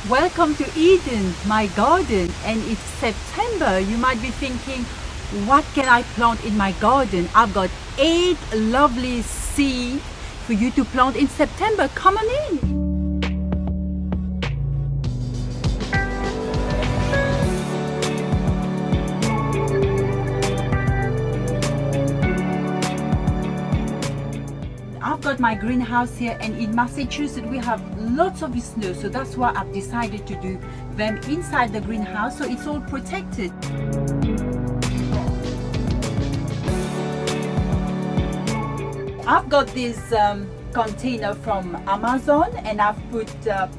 Welcome to Eden, my garden, and it's September. You might be thinking, what can I plant in my garden? I've got 8 lovely seeds for you to plant in September. Come on in. I've got my greenhouse here, and in Massachusetts we have lots of snow, so that's why I've decided to do them inside the greenhouse, so it's all protected. I've got this container from Amazon, and I've put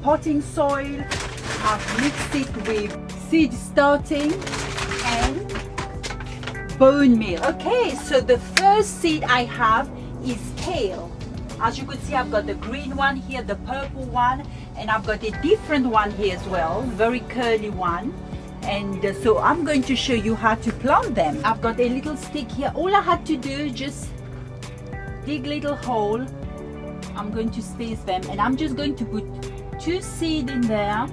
potting soil. I've mixed it with seed starting and bone meal. Okay, so the first seed I have is kale. As you could see, I've got the green one here, the purple one, and I've got a different one here as well, very curly one. And so I'm going to show you how to plant them. I've got a little stick here. All I had to do, just dig little hole. I'm going to space them, and I'm just going to put 2 seeds in there.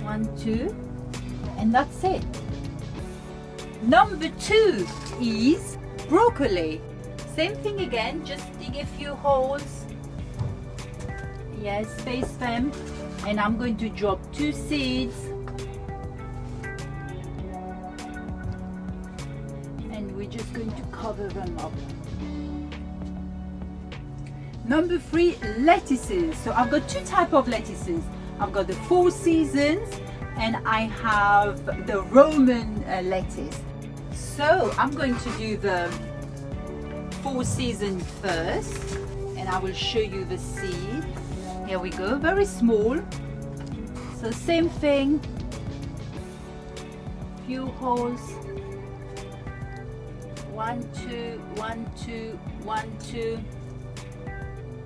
1, 2, and that's it. Number 2 is broccoli. Same thing again, just dig a few holes. Yes, space them, and I'm going to drop 2 seeds. And we're just going to cover them up. Number 3, lettuces. So I've got 2 types of lettuces. I've got the 4 seasons, and I have the Roman lettuce. So I'm going to do the 4 seasons first, and I will show you the seed. Here we go, very small. So same thing, few holes. 1, 2, 1, 2, 1, 2,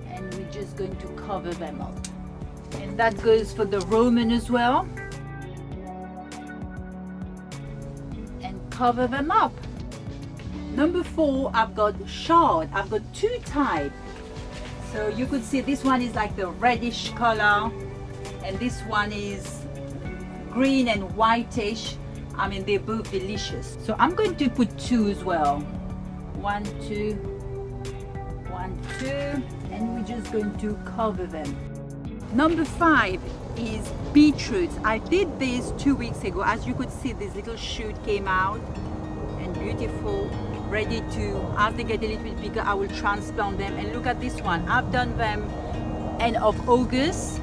and we're just going to cover them up. And that goes for the Roman as well. And cover them up. Number 4, I've got Chard. I've got 2 types. So you could see this one is like the reddish color, and this one is green and whitish. I mean, they're both delicious. So I'm going to put 2 as well. 1, 2, 1, 2, and we're just going to cover them. Number 5 is beetroots. I did this 2 weeks ago. As you could see, this little shoot came out, and beautiful, ready to, as they get a little bit bigger, I will transplant them. And look at this one, I've done them end of August,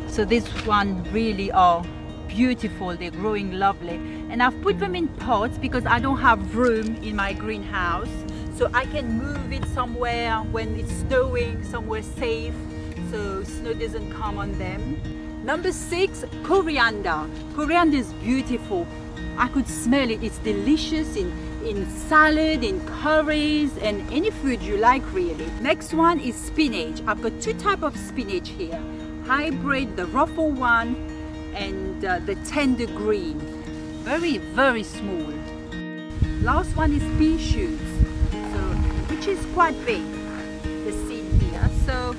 so this one really are beautiful. They're growing lovely, and I've put them in pots because I don't have room in my greenhouse, so I can move it somewhere when it's snowing, somewhere safe, so snow doesn't come on them. Number 6, coriander. Coriander is beautiful. I could smell it. It's delicious in salad, in curries, and any food you like, really. Next one is spinach. I've got 2 types of spinach here. Hybrid, the ruffle one, and the tender green. Very, very small. Last one is pea shoots, so, which is quite big, the seed here. So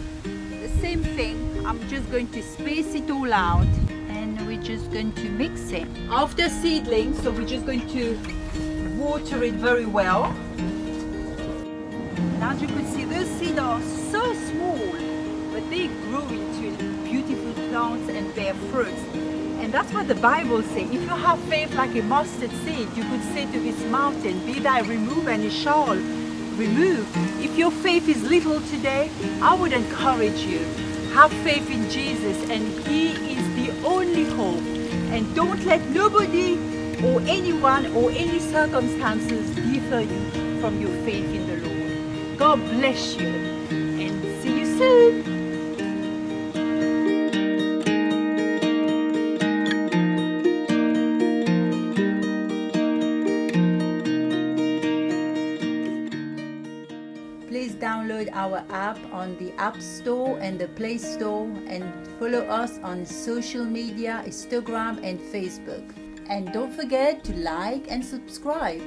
the same thing, I'm just going to space it all out, and we're just going to mix it. After seedling, so we're just going to water it very well. And as you can see, those seeds are so small, but they grow into beautiful plants and bear fruits. And that's what the Bible says. If you have faith like a mustard seed, you could say to this mountain, be thou removed, and it shall remove. If your faith is little today, I would encourage you, have faith in Jesus, and He is the only hope. And don't let nobody or anyone or any circumstances deter you from your faith in the Lord. God bless you, and see you soon. Please download our app on the App Store and the Play Store, and follow us on social media, Instagram and Facebook. And don't forget to like and subscribe.